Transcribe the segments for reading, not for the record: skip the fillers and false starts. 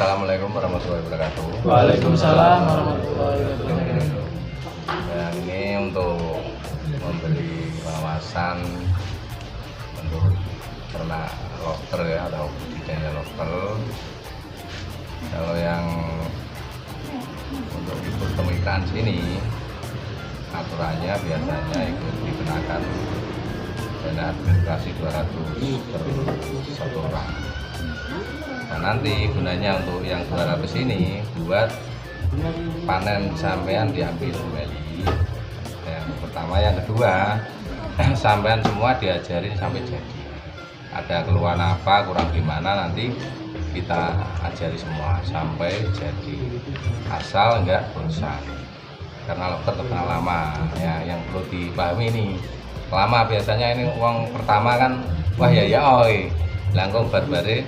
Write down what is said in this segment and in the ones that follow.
Assalamualaikum warahmatullahi wabarakatuh. Waalaikumsalam warahmatullahi wabarakatuh. Dan ini untuk memberi wawasan untuk ternak lobster ya, atau budidaya lobster. Kalau yang untuk ikut kemitraan sini, aturannya biasanya ikut dikenakan dana administrasi 200 per satu orang. Nah, nanti gunanya untuk yang 200 ini buat panen sampean diambil kembali. Yang pertama, yang kedua sampean semua diajarin sampai jadi. Ada keluhan apa, kurang gimana, nanti kita ajari semua sampai jadi, asal enggak bosan. Karena lobster terkenal lama ya, yang perlu dipahami ini lama. Biasanya ini uang pertama kan wah ya oi langkung barbare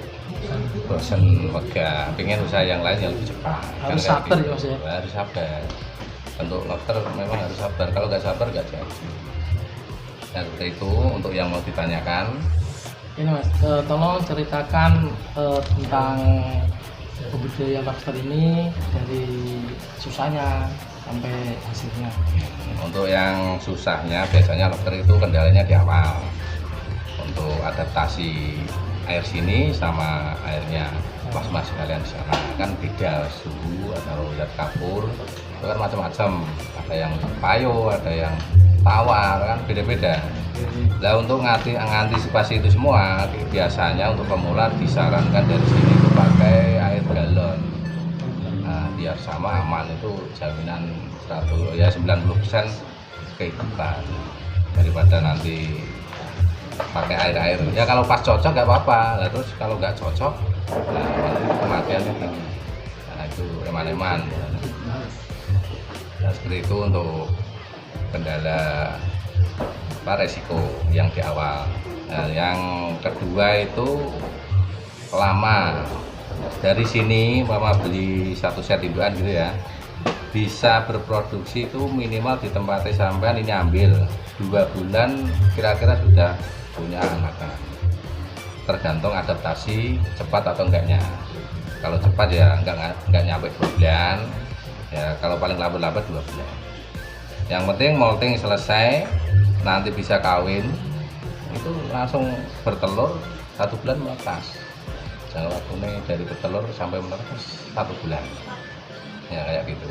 bosen wega, pengen usaha yang lain yang lebih cepat. Harus sabar ya Mas ya. Harus sabar. Untuk lobster memang harus sabar, kalau nggak sabar nggak jadi. Nah, seperti itu untuk yang mau ditanyakan. Ini Mas, tolong ceritakan tentang budidaya lobster ini dari susahnya sampai hasilnya. Untuk yang susahnya biasanya lobster itu kendalanya di awal. Untuk adaptasi air sini sama airnya mas kalian di sana kan beda suhu atau zat kapur itu kan macam-macam, ada yang payo, ada yang tawar, kan beda-beda. Nah, untuk mengantisipasi itu semua biasanya untuk pemula disarankan dari sini itu pakai air galon. Nah, biar sama aman, itu jaminan 90% kehidupan daripada nanti pakai air ya. Kalau pas cocok nggak apa-apa, nah, terus kalau nggak cocok nah kematiannya tinggi. Nah, itu eman-eman. Nah, seperti itu untuk kendala resiko yang di awal. Nah, yang kedua itu lama. Dari sini mama beli satu set indukan gitu ya, bisa berproduksi itu minimal di tempatnya sampean ini ambil 2 bulan kira-kira sudah punya anak-anak. Tergantung adaptasi cepat atau enggaknya. Kalau cepat ya enggak nyampe 2 bulan ya, kalau paling lambat 2 bulan. Yang penting molting selesai, nanti bisa kawin, itu langsung bertelur 1 bulan menetas. Jangan waktunya dari bertelur sampai menetas 1 bulan ya, kayak gitu.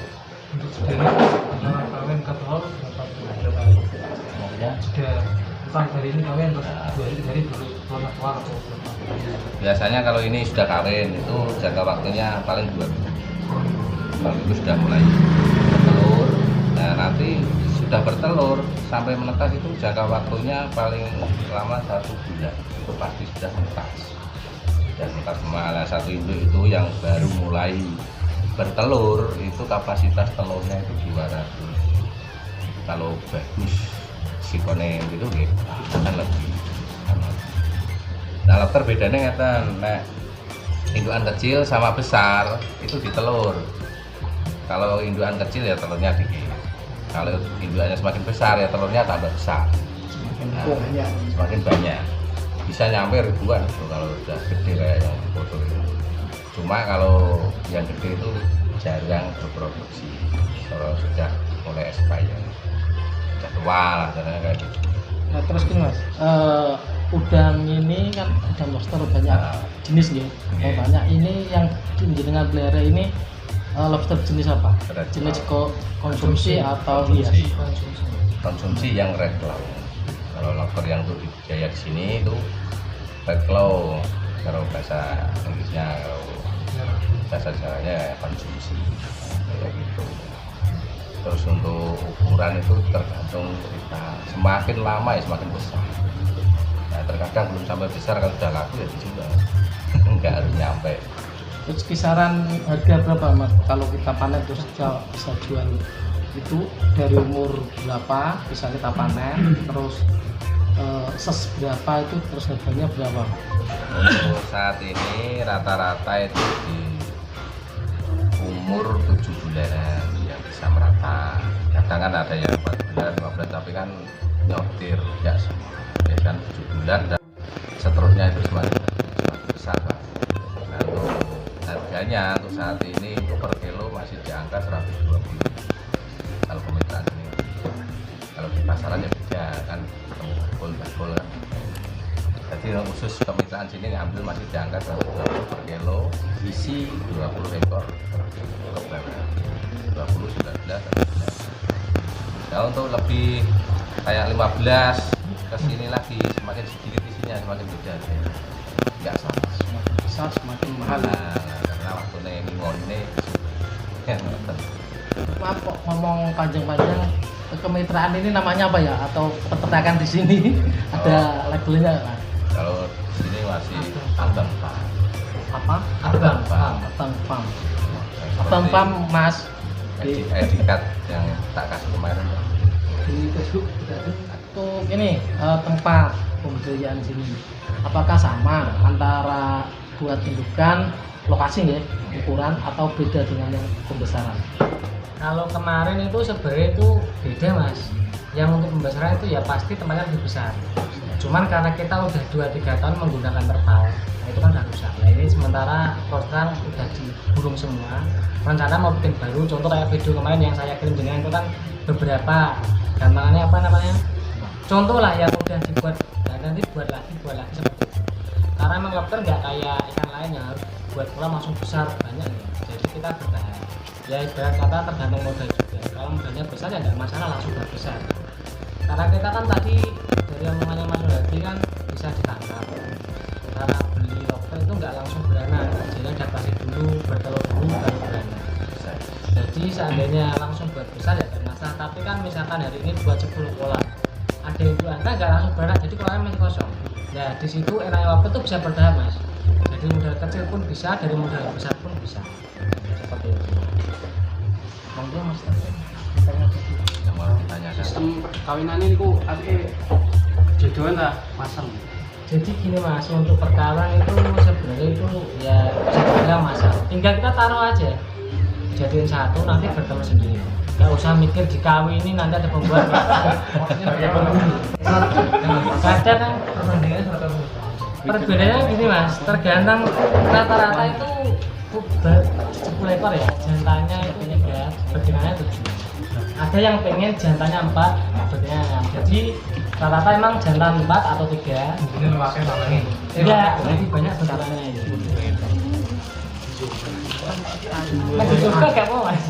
Kawin ke telur berapa bulan? Ya, Sudah bukan dari ini kawin terus 2 hari baru keluar atau berapa? biasanya kalau ini sudah kawin itu jangka waktunya paling 2 minggu. Kalau itu sudah mulai bertelur, nah nanti sudah bertelur sampai menetas itu jangka waktunya paling lama 1 bulan, itu pasti sudah menetas. Dan menetas malah satu induk itu yang baru mulai bertelur itu kapasitas telurnya itu 200. Kalau bagus sikone gitu akan lebih. Nah, lobster bedanya ngeten, nek indukan kecil sama besar itu ditelur. Kalau indukan kecil ya telurnya dikit. Kalau indukannya semakin besar ya telurnya tambah besar. Semakin banyak. Bisa nyampe ribuan itu kalau udah gede kayak yang foto itu. Cuma kalau yang gede itu jarang berproduksi. Kalau sudah mulai expired, sudah tua lah kayak gitu. Nah, terus gini Mas, udang ini kan udang lobster banyak jenis ya. Banyak ini yang dengan pelihara ini lobster jenis apa? Jenis konsumsi atau hias? Konsumsi yang red claw. Kalau lobster yang untuk budidaya di sini itu red claw. Kalau bahasa Inggrisnya, kalau bahasa Jawanya ya konsumsi kayak gitu. Terus untuk ukuran itu tergantung kita, semakin lama ya semakin besar. Nah, terkadang belum sampai besar, kalau sudah laku ya dijual. Enggak harus nyampe. Terus kisaran harga berapa Mas kalau kita panen terus bisa jual? Itu dari umur berapa bisa kita panen, terus ses berapa itu, terus harganya berapa? Untuk saat ini rata-rata itu di umur 7 bulanan yang bisa merata. Kadang kan ada yang 4 bulan, 5 bulan, tapi kan nyortir ya semua. Ya kan 7 bulan dan seterusnya itu semakin besar Pak. Nah, untuk harga harganya untuk saat ini untuk per kilo masih di angka 120 kalau kemitraan ini. Kalau di pasaran ya beda kan, ketemu bakul kan. Jadi khusus kemitraan sini ngambil masih di angka 120 per kilo, isi 20 ekor kebanyakan 20, 19, 19. Nah untuk lebih kayak 15 ke sini lagi semakin sedikit isinya semakin beda. Enggak sama. Besar semakin mahal. Nah, karena waktunya ngon ini Maaf kok ngomong panjang-panjang, kemitraan ini namanya apa ya? Atau peternakan di sini ada labelnya kan? kalau di sini masih Abang Farm. Apa? Abang Farm. Abang Farm. Abang Farm Mas. Edikat yang tak kasih kemarin. Untuk ini tempat pembudidayaan di sini, apakah sama antara buat indukan lokasi ya ukuran atau beda dengan yang pembesaran? Kalau kemarin itu sebenarnya itu beda mas. Yang untuk pembesaran itu ya pasti tempatnya lebih besar. Cuman karena kita udah 2-3 tahun menggunakan terpal, nah itu kan udah rusak. Nah ini sementara prostan udah digulung semua. Rencana mau bikin baru, contoh kayak video kemarin yang saya kirim dengan itu kan beberapa gambarannya apa namanya? Contoh lah yang udah dibuat, nah nanti buat lagi seperti itu. Karena memang lobster nggak kayak ikan lain yang harus buat kolam langsung besar banyak ya. Jadi kita bertahan. Ya ibarat kata tergantung modal juga. Kalau modalnya besar ya nggak masalah langsung buat besar. Karena kita kan tadi dari omongannya Mas Waddi kan bisa ditangkap. Karena beli lobster itu nggak langsung beranak, jadi adaptasi dulu, bertelur dulu baru beranak. Jadi seandainya langsung buat besar ya nggak masalah. Tapi kan misalkan hari ini buat 10 kolam, ada yang dua angka nggak langsung beranak, jadi kolamnya masih kosong. Ya di situ enaknya lobster itu bisa bertahan mas. Jadi modal kecil pun bisa, dari modal besar pun bisa. Seperti itu. Monggo Mas. Ditanya dulu. Yang mau ditanyakan. Sistem perkawinannya itu artinya jodohan lah pasang. Jadi gini mas, untuk perkawinan itu sebenarnya itu ya bisa dibilang mas, tinggal kita taruh aja, jadiin satu nanti bertemu sendiri. Gak usah mikir dikawini nanti ada pembuat. Kadang kan perbedaannya gini mas, tergantung rata-rata itu 10 ekor ya, jantannya itu 3, betinanya 7. Ada yang pengen jantannya 4, betinanya 6. Jadi rata-rata emang jantan 4 atau 3. Enggak, jadi banyak betinanya itu. Lagi juga gak mau mas.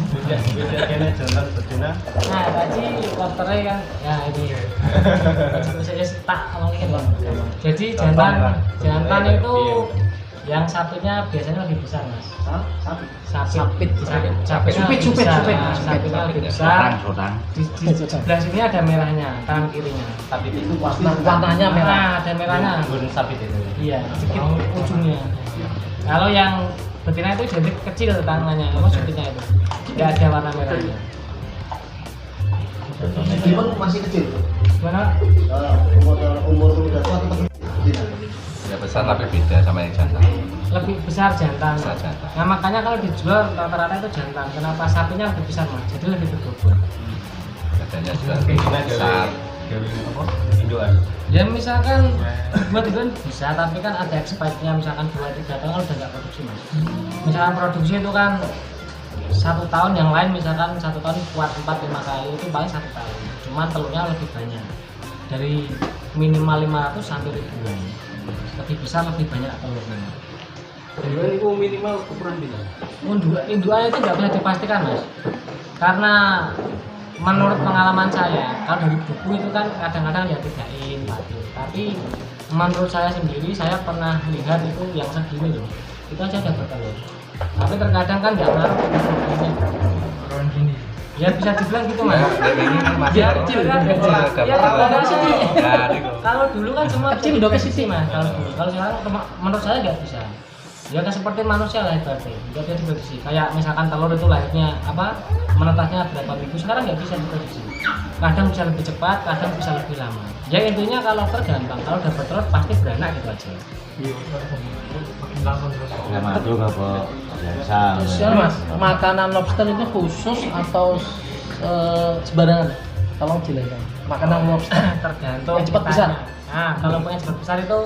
Nah tadi lobsternya kan, ya ini saya tak ngomongin bang. Jadi jantan itu yang sapinya biasanya lebih besar mas. Sapitnya lebih besar. Di sebelah sini ada merahnya, tangan kirinya. Sapit itu warnanya merah. Nah, ada merahnya. Sapit itu. Iya, sedikit ujungnya. Kalau yang betina itu jadi kecil tangannya, apa sapitnya itu? Tidak ada warna merahnya. Meskipun masih kecil. Gimana? Umur udah tua tetap betina. Ya besar tapi beda sama yang jantan. Lebih besar jantan. Besar jantan. Nah makanya kalau dijual rata-rata itu jantan. Kenapa sapinya lebih besar mas? Jadi lebih berbobot. Badannya juga besar. Induan. Ya misalkan buat itu bisa, tapi kan ada expirednya misalkan 2-3 tahun kalau udah nggak produksi mas. Misalkan produksi itu kan 1 tahun, yang lain misalkan 1 tahun kuat 4-5 kali itu paling 1 tahun. Cuman telurnya lebih banyak, dari minimal 500 sampai ribuan. Lebih besar lebih banyak telurnya. Induan itu minimal ukuran bila. Induannya itu nggak bisa dipastikan mas, karena menurut pengalaman saya kalau dari buku itu kan kadang-kadang ya 3 in 4 in, tapi menurut saya sendiri saya pernah lihat itu yang segini loh, itu aja udah bertelur. Tapi terkadang kan nggak ngaruh gini. Ya bisa dibilang gitu mas. Ini kan masih Ya kecil kan kecil. Ya kalau sini. Kalau dulu kan semua Kecil udah ke sisi, mas. Kalau sekarang menurut saya nggak bisa. Ya kan seperti manusia lah ibaratnya, nggak bisa diprediksi. Kayak misalkan telur itu lahirnya apa, menetasnya berapa minggu, sekarang nggak bisa diprediksi. Kadang bisa lebih cepat, kadang bisa lebih lama. Ya intinya kalau tergampang, kalau udah bertelur pasti beranak gitu aja. Masuk apa biasa. Terus ya mas, makanan lobster itu khusus atau sembarangan? Tolong jelaskan. Makanan lobster Tergantung yang cepat kitanya. besar. Nah, kalau yang cepat besar itu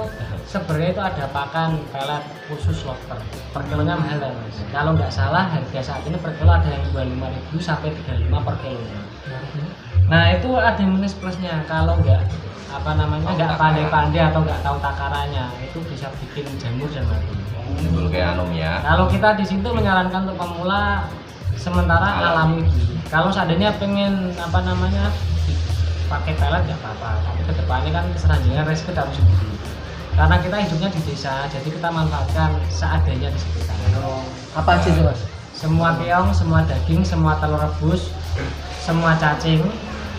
sebenarnya itu ada pakan pelet khusus lobster. Per kilonya mahal ya, Mas. Kalau nggak salah harga saat ini per kilo ada yang 25.000 sampai 35 per kilo. Nah, itu ada minus plusnya. Kalau nggak pandai-pandai atau nggak tahu takarannya, itu bisa bikin jamur dan mati. Dulu kayak anomia. Kalau kita di situ menyarankan untuk pemula sementara alami dulu. Kalau seandainya pengen pakai pelet nggak apa-apa. Tapi kedepannya kan selanjutnya resiko harus sendiri. Karena kita hidupnya di desa, jadi kita manfaatkan seadanya di sekitar. Apa aja itu Mas? Semua keong, semua daging, semua telur rebus, semua cacing.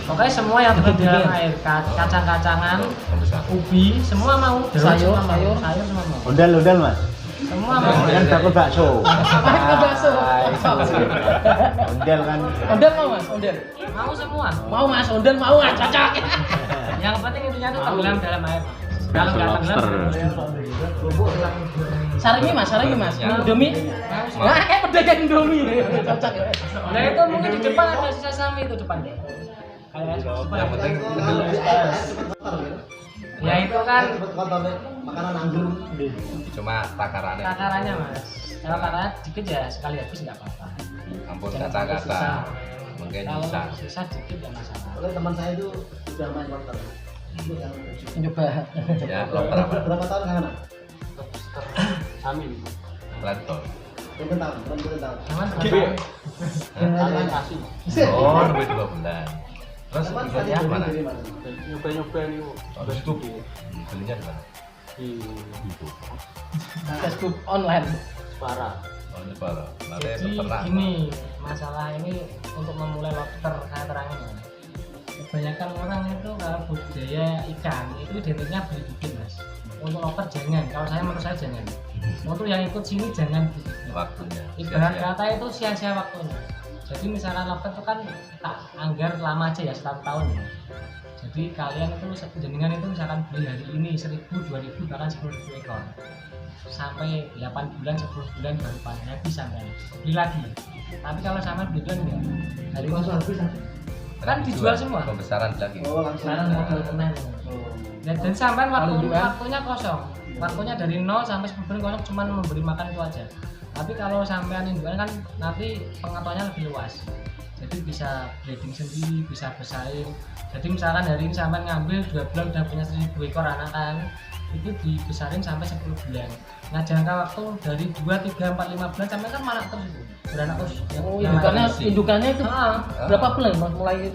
Pokoknya semua yang berada di dalam air, kacang-kacangan, Pembesar. ubi, semua mau. Sayur, sayur semua mau. Ondel Mas. Semua mau. Kan takut bakso. Makan bakso. Ondel kan. Ondel mau Mas, ondel. Mau semua. Mau Mas, ondel mau Mas, cocok. Yang penting intinya itu tenggelam dalam air. Kalau nggak tenggelam, Saringi Mas, Indomie. Nah, pedagang Indomie. Cocok ya. Nah itu mungkin di depan ada sisa sami itu depan. Yang penting Ya itu kan Cepet kotor deh. Makanan anggur. cuma takarannya. takarannya Mas. Kalau takarannya dikit ya sekali habis nggak apa-apa. Ampun kata-kata. Mungkin Kalau bisa. sisa dikit ya masalah. Oleh teman saya itu udah main kotor. Itu yang Coba. Ya, lobster apa? berapa tahun kan? Amin. Level. Berapa tahun? Berapa tahun? Cuman Yang kasih. Oh, lebih 2 bulan. Terus ikutnya mana? Nyoba-nyoba nih. Harus itu. Belinya di mana? Di Facebook online. Para. Oh, ini Pak. Nanti jadi peternak. gini, masalah ini untuk memulai lobster saya terangin ya. Kebanyakan orang itu kalau budidaya ikan itu identiknya beli bibit Mas. Untuk lobster jangan, kalau menurut saya jangan. Untuk yang ikut sini jangan beli bibit. Waktunya. Ibarat Sia-sia. kata itu sia-sia waktunya. Jadi misalkan lobster itu kan tak anggar lama aja ya 1 tahun ya. Jadi kalian itu jenengan itu misalkan beli hari ini 1.000, 2.000 bahkan 10.000 ekor sampai 8 bulan 10 bulan baru panen habis sampai beli lagi. Tapi kalau sama beli bulan enggak. Hari ini kan dijual semua. Pembesaran lagi. Oh, langsung. Sekarang modal tenan. Dan sampai waktunya kosong. Waktunya dari 0 sampai 10 bulan kosong cuma memberi makan itu aja. Tapi kalau sampean indukan kan nanti pengetahuannya lebih luas. Jadi bisa breeding sendiri, bisa bersaing. Jadi misalkan hari ini sampean ngambil 2 bulan udah punya 1.000 ekor anakan, itu dibesarin sampai 10 bulan. Nah jangka waktu dari 2, 3, 4, 5 bulan sampai kan manak terus itu beranak terus. Oh, Yang indukannya itu Ah, berapa bulan Mas mulai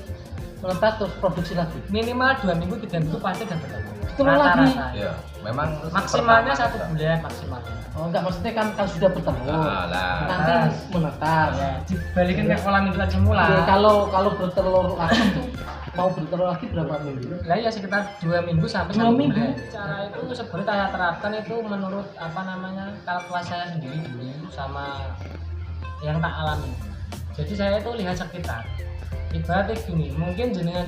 menetas terus produksi lagi? minimal 2 minggu 3 minggu pasti udah bertelur. Telur lagi? Iya, memang Maksimalnya pertama 1 bulan maksimalnya. Oh enggak, maksudnya kan sudah bertelur. Ah, lah. Nanti menetas. Ya, dibalikin ke kolam indukan semula. Oke, kalau bertelur lagi itu mau bertelur lagi berapa minggu? Lah ya sekitar 2 minggu sampai 2 1 minggu. bulan. Cara itu sebenarnya saya terapkan itu menurut kalkulasi saya sendiri dulu sama yang tak alami. Jadi saya itu lihat sekitar. Ibaratnya gini, mungkin jenengan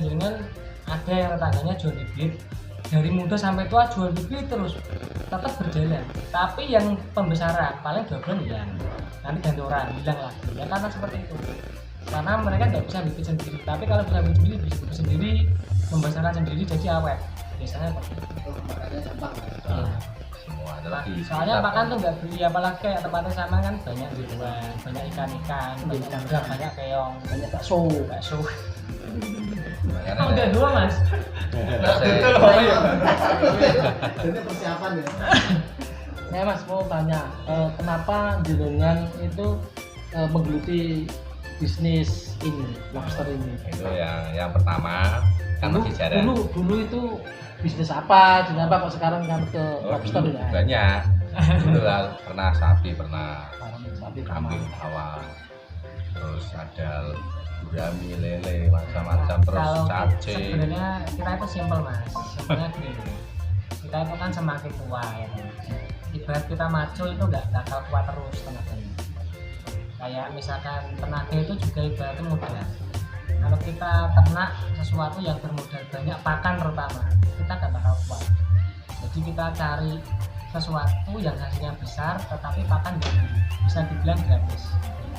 ada yang tetangganya jual bibit dari muda sampai tua jual bibit terus tetap berjalan. Tapi yang pembesaran paling 2 bulan hilang. Nanti ganti orang hilang lagi. Ya karena seperti itu. Karena mereka nggak bisa bibit sendiri. Tapi kalau bisa bibit sendiri, pembesaran sendiri jadi awet. Biasanya seperti itu. Makanya gampang. Semua ada lagi. Soalnya pakan tuh nggak beli, apalagi kayak tempatnya sama kan banyak jeruan, banyak ikan-ikan, banyak udang, banyak keong, Banyak bakso. bakso. Makanya Oh, udah 2 Mas. Ini persiapan ya. Nah Mas mau tanya, kenapa jenengan itu menggeluti bisnis ini, lobster ini? Itu yang pertama kan masih jarang. Dulu itu bisnis apa? Kenapa kok sekarang kan ke Oh, lobster dulu ya? banyak. Dulu lah pernah sapi, pernah Sapi kambing awal. Terus ada gurami, lele, macam-macam, terus Kalau cacing. sebenarnya kita itu simpel Mas. Sebenarnya gini, kita itu kan semakin tua ya. Ibarat kita maju itu nggak bakal kuat terus tenaganya. Kayak misalkan tenaga itu juga ibaratnya modal. Kalau kita ternak sesuatu yang bermodal banyak, pakan terutama, kita nggak bakal kuat. Jadi kita cari sesuatu yang hasilnya besar tetapi pakan bisa dibilang gratis.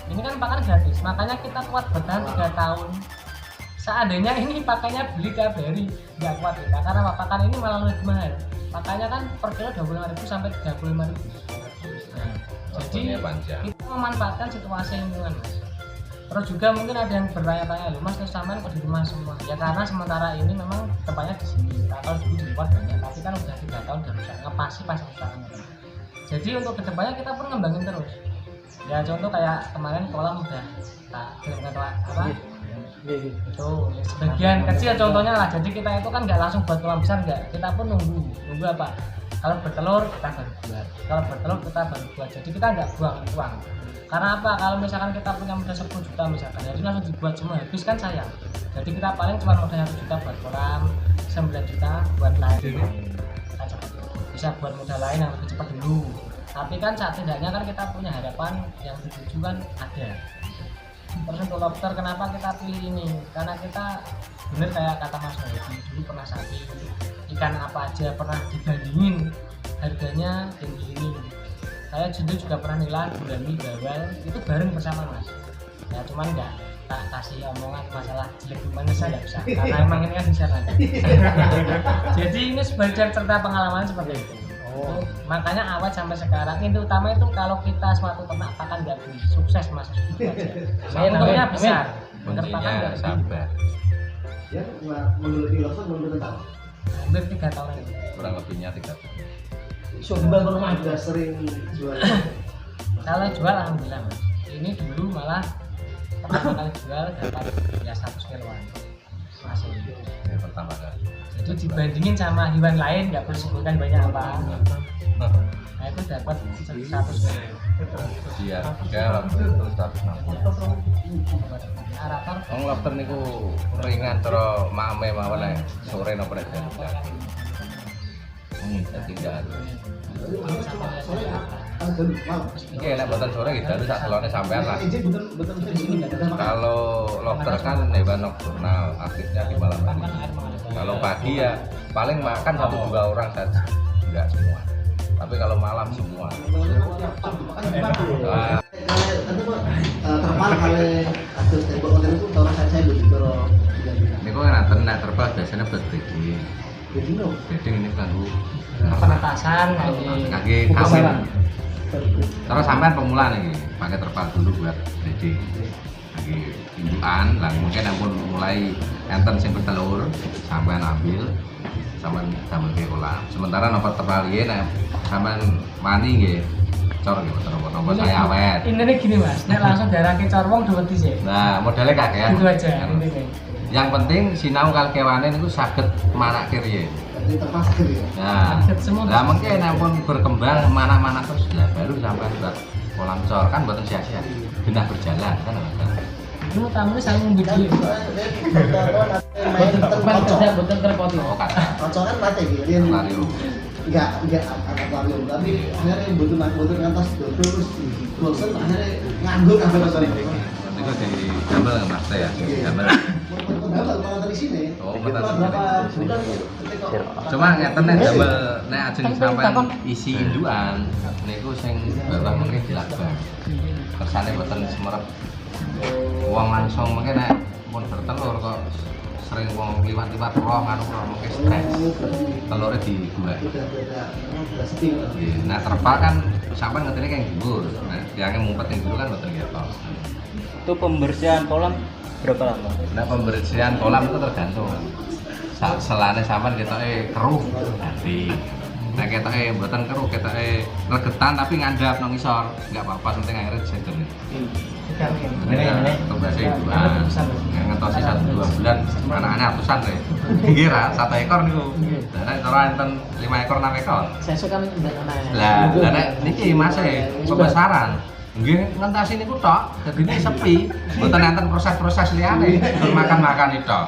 Ini kan pakan gratis, makanya kita kuat bertahan 3 tahun seandainya ini pakainya beli tiap hari nggak kuat kita, karena pakan ini malah lebih mahal. Makanya kan per kilo 25.000 sampai 35.000. Nah, jadi Waktunya panjang. kita memanfaatkan situasi lingkungan mas. Terus juga mungkin ada yang bertanya-tanya, loh mas terus sampean kok di rumah semua? Ya karena sementara ini memang tempatnya di sini. Kalau dulu di luar banyak, tapi kan udah 3 tahun udah rusak, ngepasi pas rusaknya. Jadi untuk kedepannya kita pun ngembangin terus. Ya contoh kayak kemarin kolam udah tak kirimkan apa? Itu sebagian kecil contohnya lah. Jadi kita itu kan nggak langsung buat kolam besar, nggak. Kita pun nunggu apa? Kalau bertelur kita baru buat. Kalau bertelur kita baru buat. Jadi kita nggak buang uang. Karena apa? Kalau misalkan kita punya modal 10 juta misalkan, ya langsung dibuat semua habis kan sayang. Jadi kita paling cuma modal 1 juta buat kolam, 9 juta buat lain. Kan seperti itu. Bisa buat modal lain yang lebih cepat dulu. Tapi kan saat tidaknya kan kita punya harapan yang dituju kan ada. Terus untuk lobster kenapa kita pilih ini? Karena kita bener kayak kata Mas Novi dulu pernah sakit ikan apa aja pernah dibandingin harganya tinggi ini. Saya juga pernah nilai gurami, bawal itu bareng bersama mas. Ya cuman nggak tak kasih omongan masalah jelek gimana saya nggak bisa karena emang ini kan bisa nanti. Jadi ini sebagai cerita pengalaman seperti itu. Makanya awal sampai sekarang itu utama itu kalau kita suatu ternak pakan nggak beli sukses mas. Untungnya besar. Kuncinya sabar. Ya, menggeluti lobster belum tahu. Hampir 3 tahun ini. Kurang lebihnya 3 tahun. Coba ke rumah juga sering jual. Kalau jual alhamdulillah mas. Ini dulu malah pertama kali jual dapat ya 100 kiloan masih. Yang pertama kali. Itu dibandingin sama hewan lain nggak perlu sebutkan banyak apa. Nah itu dapat 100 kilo. Iya, juga waktu itu 160. Arator Wong lobster niku ringan cara mame mawon ae. Sore napa nek jam. Jadi enggak. Iki enak boten sore gitu, harus sak selone sampean lah. Kalau lobster kan hewan nokturnal, aktifnya di malam hari. Kalau pagi ya paling makan 1-2 orang saja, enggak semua. Tapi kalau malam semua. Nah, Terpal kali kasus tembok konten itu kalau saya begitu ini kok enak terpal biasanya buat breeding. begini. Breeding ini kanggo penetasan kaki kawin. Terus sampean pemula nih, pakai terpal dulu buat breeding. Lagi indukan, lah mungkin ampun mulai enten sing bertelur, sampean ambil, sampean damel ke kolam. Sementara nomor terpal iki nek sampean mani nggih cor nggih nomor saya awet. Intinya gini mas, nek langsung darahke corwong dua sih. Nah, modalnya kakean. Itu aja intinya. Yang penting sinau kal kewane niku saged manake riyen. Jadi terpas ya. Nah, lah mungkin ampun berkembang mana-mana terus lah baru sampai buat kolam cor kan buatan sia-sia. Genah berjalan kan. Itu tamunya saling membujuk. Betul terpotong. Oh, kata. Kocoran mati gitu. Dia Aquarium. enggak akuarium, tapi akhirnya butuh ngantos dodol terus bosen akhirnya nganggur kabeh kocoran. Niku di gambar Mas Teh ya. Gambar. Padahal kalau dari sini, Oh, itu betul. berapa bulan ketika Cuma ngeten nek damel nek ajeng sampean isi indukan niku sing bawah mungkin dilabang. Kersane boten semerep. Wong langsung mungkin nek mun bertelur kok sering wong liwat-liwat roh anu mungkin stres. Telurnya dibuat. udah sepi. Nah terpal kan sampean ngetene kayak dhuwur. Nah, yang ngumpet ing dulu kan boten ketok. Itu pembersihan kolam berapa lama? Nah pembersihan kolam itu tergantung. Selane sampean ketoke keruh ganti. Nah ketoke mboten keruh, ketoke regetan tapi ngandap nang ngisor. Enggak apa-apa, penting airnya disedot. Ini kembasi bulan. Ngentosi 1-2 bulan anak-anak ratusan deh. Kira 1 ekor niku. Lah nek cara enten 5 ekor 6 ekor. Saya suka minum anak. Lah nek niki Mas pembesaran. Nggih ngentasi niku tok, dadine sepi. Mboten enten proses-proses liyane, makan-makan itu.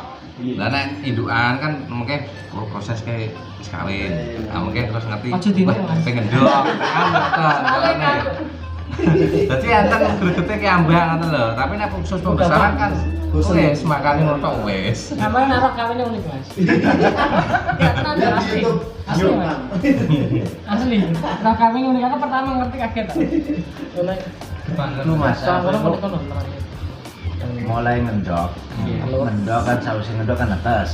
Lah nek indukan kan mungkin proses kayak wis kawin. Nah mungkin terus ngerti pengen ndok kan. Dadi enten gregete ki ambak ngoten lho, tapi nek khusus pembesaran kan wis makane ngono wis. Apa naruh kawinnya unik mas? Asli. Asli. Naruh kawinnya unik, aku pertama ngerti kaget. Lu Mas. mulai ngendok. Ngendok kan sausi ngendok kan netes.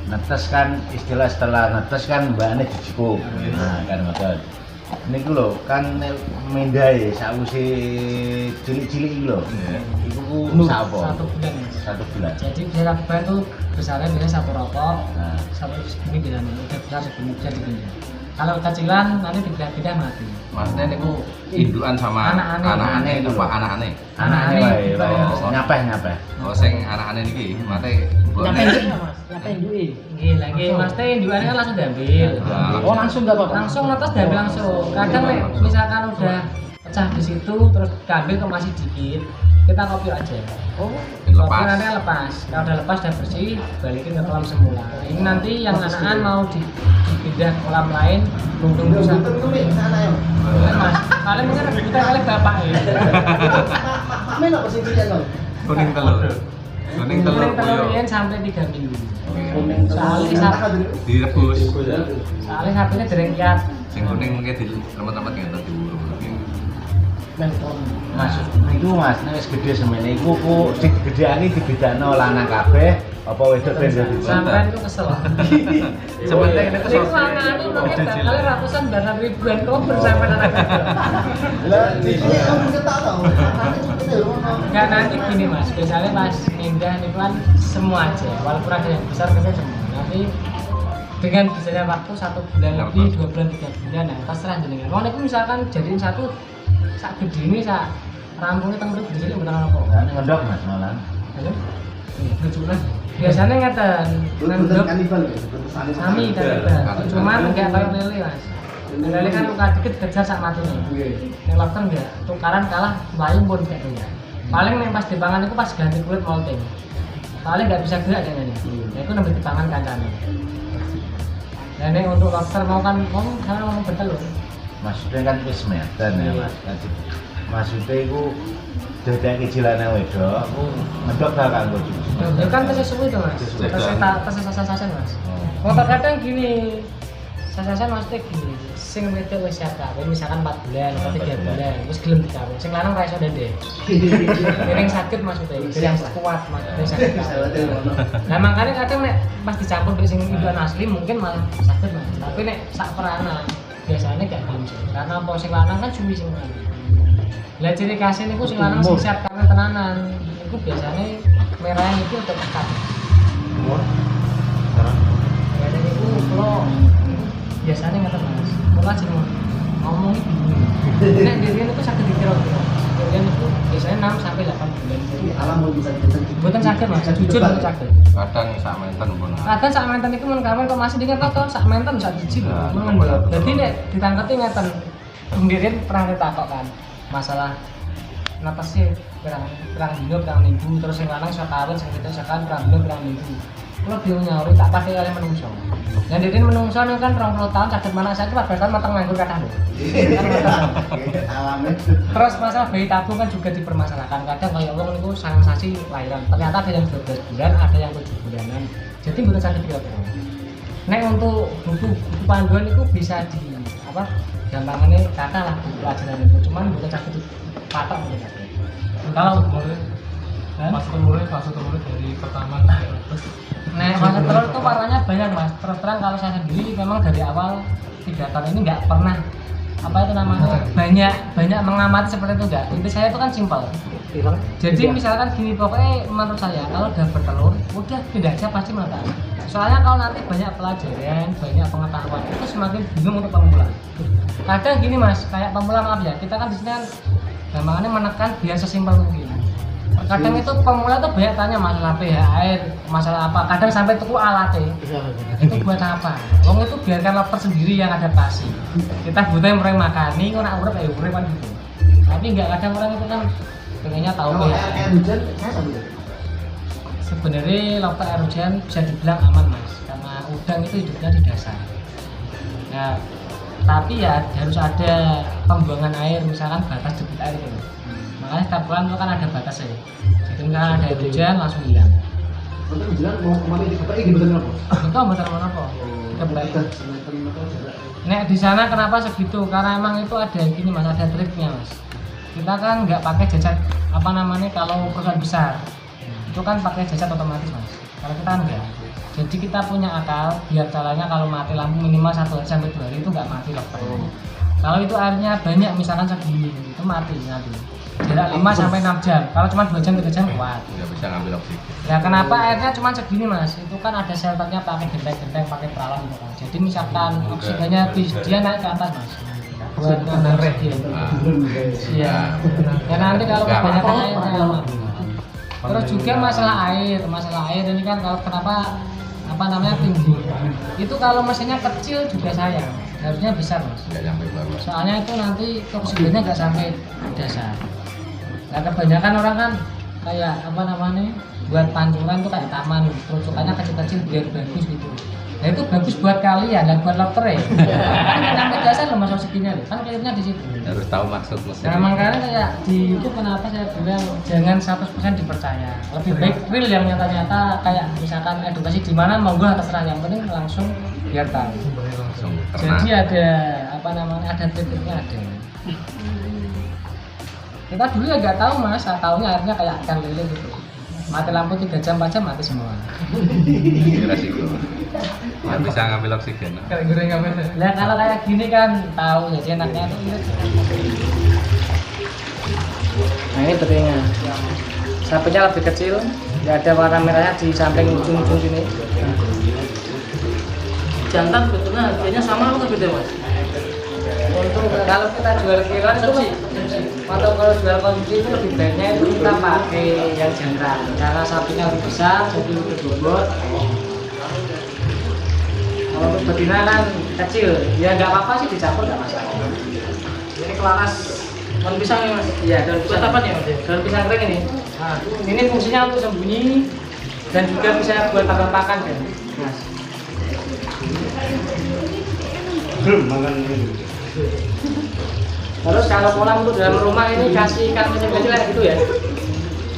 Netes kan istilah setelah netes kan mbakne dijipuk. Nah, kan ngoten. Niku lho kan mindai sausi cilik-cilik iki lho. Iku ku sapa? 1 bulan Mas. 1 bulan. Jadi bisa bulan itu besarnya biasanya 1 rokok, Nah, 1 segini bilang udah besar sebelum bisa dipindah. Kalau kecilan nanti dipindah mati. Maksudnya niku indukan sama Anak-anak. itu Pak anakane. anakane wae wae. Oh. Nyapeh. Oh sing anakane niki mate Nyapa induk nggak mas? Nyapa indukin. Nggih, lagi Mas teh indukannya kan langsung diambil. Oh langsung nggak apa-apa? Langsung netes diambil langsung. Kadang nek misalkan udah pecah di situ terus diambil kok masih dikit, kita kopi aja. Oh. Kopi Lepas. nanti lepas. Kalau udah lepas dan bersih, balikin ke kolam semula. Ini nanti yang anakan mau dipindah ke kolam lain, tunggu Betul satu. betul nih sana ya. Mas, kalian mungkin kita kali bapak ya. Main apa sih dia kau? Kuning telur. Kuning telur Kuning telur puyuh. ini sampai 3 minggu. Soalnya Soalnya Direbus. soalnya sapinya dereng kiat. Sing kuning mungkin di remet-remet ngeten diurung. Menton. Maksud niku Mas, nek wis gedhe semene iku ku digedheane dibedakno lanang kabeh apa wedok ben dadi Sampai itu kesel. Sebenarnya ini Itu anak-anak mungkin bakal ratusan bahkan ribuan koper sampai anak. lah ini kamu kita tahu. Kita Enggak nanti gini Mas, biasanya pas pindah itu kan semua aja, walaupun ada yang besar kan semua. Nanti dengan biasanya waktu 1 bulan lebih, 2 bulan, 3 bulan, nah terserah jenengan. Mau itu misalkan jadiin satu sak gede ini sak rampungnya tenggelam di sini beneran apa? Nah, ngendok Mas malah. Halo? Lucuan. Biasanya ngeten, ngendok kanibal ya. sami kan, cuman enggak kayak lele Mas. Lele kan luka dikit kejar sak mati nih. Yang lobster enggak, tukaran kalah bayung pun kayak ya. Paling yang pas dipangan itu pas ganti kulit molting. Paling nggak bisa gerak kayaknya nih. Ya itu nambah dipangan kancane. Dan ini untuk lobster mau kan mau betul loh. Maksudnya kan wis meten ya Mas. Maksudnya iku dadake jilane wedok, ngendok ta kanggo cuci. Ya kan tes suwi itu Mas. Tes sasasan Mas. Oh. Mau terkadang gini. Sasasan maksudnya gini. Sing wedok wis siap kawin misalkan 4 bulan atau 3 bulan wis gelem dikawin. Sing lanang ra iso ndek. Piring sakit maksudnya, piring kuat maksudnya sakit. Nah makanya kadang nek pas dicampur dengan sing indukan asli mungkin malah sakit Mas. Tapi nek sak peranan biasanya gak gelem sih. Karena apa sing lanang kan cumi sing lanang. Lah ciri khasnya niku sing lanang sing siap kawin tenanan. Iku biasanya merahnya itu untuk pekat. Biasanya niku kula biasanya ngoten Mas. Kula jeneng ngomong bingung. Nek dirian itu sakit dikira-kira. Dirian itu biasanya 6 sampai 8 bulan. Jadi Alam mau bisa Bukan sakit Mas, jujur itu sakit. Kadang sak menten pun. Kadang sak menten itu mun kamen kok masih dikira to sak menten sak biji lho. Jadi nek ditangketi ngeten. Dirian pernah ditakok kan masalah kenapa sih perang dino perang minggu terus yang lanang iso kawin sing wedok iso kawin perang dino perang minggu. Kulo bingung nyauri tak pasti kali menungso. Dan dirian menungso niku kan 20 tahun saged mana saiki 14 tahun mateng nganggur kathah lho. alamnya. Terus masalah bayi tabung kan juga dipermasalahkan. Kadang kayak wong niku sangang sasi lahiran. Ternyata ada yang 12 bulan, ada yang 7 bulanan. Jadi mboten saged kira-kira. Nek untuk buku panduan itu bisa di apa? Gampangannya kata lah buku pelajaran itu. Cuman mboten saged patok mboten saged. Kalau boleh fase telur dari pertama terus. Nah, fase telur itu warnanya banyak Mas. Terus terang kalau saya sendiri memang dari awal 3 tahun ini nggak pernah apa itu namanya banyak mengamati seperti itu enggak. Inti saya itu kan simpel. Jadi misalkan gini pokoknya menurut saya kalau udah bertelur udah pindah aja pasti mata. Soalnya kalau nanti banyak pelajaran, banyak pengetahuan itu semakin bingung untuk pemula. Kadang gini Mas, kayak pemula maaf ya, kita kan di sini kan gampangannya menekan biar sesimpel mungkin. Kadang itu pemula tuh banyak tanya masalah pH air, masalah apa. Kadang sampai tuku alatnya. Itu buat apa? Wong itu biarkan lobster sendiri yang adaptasi. Kita butuh yang orang makani, kok nak urip ya urip kan gitu. Tapi enggak kadang orang itu kan pengennya tahu Kalau pH. air hujan saya tahu. Sebenarnya lobster air hujan bisa dibilang aman Mas, karena udang itu hidupnya di dasar. Nah, tapi ya harus ada pembuangan air, misalkan batas debit air itu. Makanya setiap bulan itu kan ada batasnya. Jadi misalkan ada air hujan langsung hilang. Untuk hujan mau kemana di kota ini betul apa? Itu betul apa? Nek di sana kenapa segitu? Karena emang itu ada gini Mas, ada triknya Mas. Kita kan nggak pakai jajat apa namanya kalau perusahaan besar. itu kan pakai jasad otomatis mas. Kalau kita enggak, jadi kita punya akal biar caranya kalau mati lampu minimal 1 sampai 2 hari itu nggak mati lobster. Kalau itu airnya banyak misalkan segini itu mati nanti jarak 5 sampai 6 jam. Kalau cuma 2 jam 3 jam kuat. Nggak bisa ngambil oksigen. Ya kenapa airnya cuma segini mas? Itu kan ada shelternya pakai genteng-genteng, pakai perawan gitu kan. Jadi misalkan oksigennya dia naik ke atas mas. Buat nambah oksigen. Iya. Ya nanti kalau kebanyakan airnya mati. Terus juga masalah air ini kan kalau kenapa apa namanya tinggi. Itu kalau mesinnya kecil juga sayang. Harusnya besar mas. Nggak sampai bawah. Soalnya itu nanti oksigennya nggak sampai dasar. Nah kebanyakan orang kan kayak apa namanya buat pancuran tuh kayak taman, terucukannya kecil-kecil biar bagus gitu. Nah itu bagus buat kalian dan buat lobster ya. Kan nggak sampai dasar loh mas oksigennya loh. Kan clearnya di situ. Harus tahu maksud mesin. Nah makanya kayak di YouTube kenapa saya bilang jangan 100% dipercaya. Lebih baik real yang nyata-nyata kayak misalkan edukasi di mana monggo terserah, yang penting langsung biar tahu. Langsung Jadi ternak. ada apa namanya ada triknya ada. Kita dulu ya nggak tahu mas, tahunya akhirnya kayak ikan lele gitu. Mati lampu 3 jam 4 jam mati semua. Ini resiko. Nggak bisa ngambil oksigen. Kayak goreng apa? Nah kalau kayak gini kan tahu jadi enaknya tuh. Nah ini betulnya. Sapinya lebih kecil, nggak ada warna merahnya di samping ujung-ujung sini. Jantan betulnya harganya sama atau beda mas? Untuk kalau kita jual kiloan itu kalau jual konsumsi itu lebih baiknya itu kita pakai yang jantan karena sapinya lebih besar jadi lebih bobot. Kalau untuk betina kan kecil ya nggak apa-apa sih dicampur nggak masalah. Ini kelaras daun pisang ya mas? Iya daun Buat pisang. apa nih mas? Daun pisang kering ini. Nah, ini fungsinya untuk sembunyi dan juga bisa buat tambah pakan kan mas. Terus kalau kolam untuk dalam rumah ini kasih ikan kecil-kecil kayak gitu ya.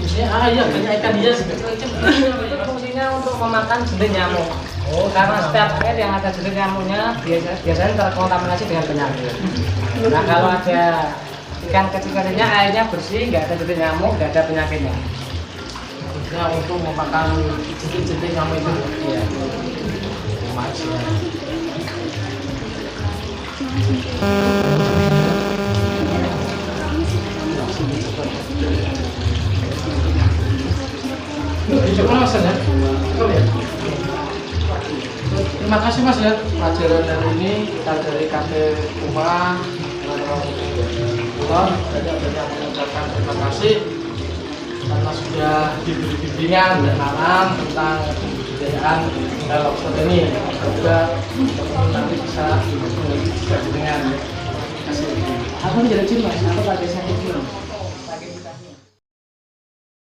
Fungsinya iya banyak ikan hias. Itu fungsinya untuk memakan jentik nyamuk. Oh, karena setiap air yang ada jentik nyamuknya biasanya terkontaminasi dengan penyakit. Nah kalau ada ikan kecil-kecilnya airnya bersih, nggak ada jentik nyamuk, nggak ada penyakitnya. Fungsinya untuk memakan jentik-jentik nyamuk itu. Iya. Mas. Cukup mas ya? Cukup ya? Terima kasih mas ya, pelajaran dari ini kita dari kakek rumah teman-teman banyak mengucapkan terima kasih karena sudah diberi bimbingan dan arahan tentang kebudayaan lobster ini. Semoga teman-teman nanti bisa dengan kasih. Aku jadi mas, aku pakai sakit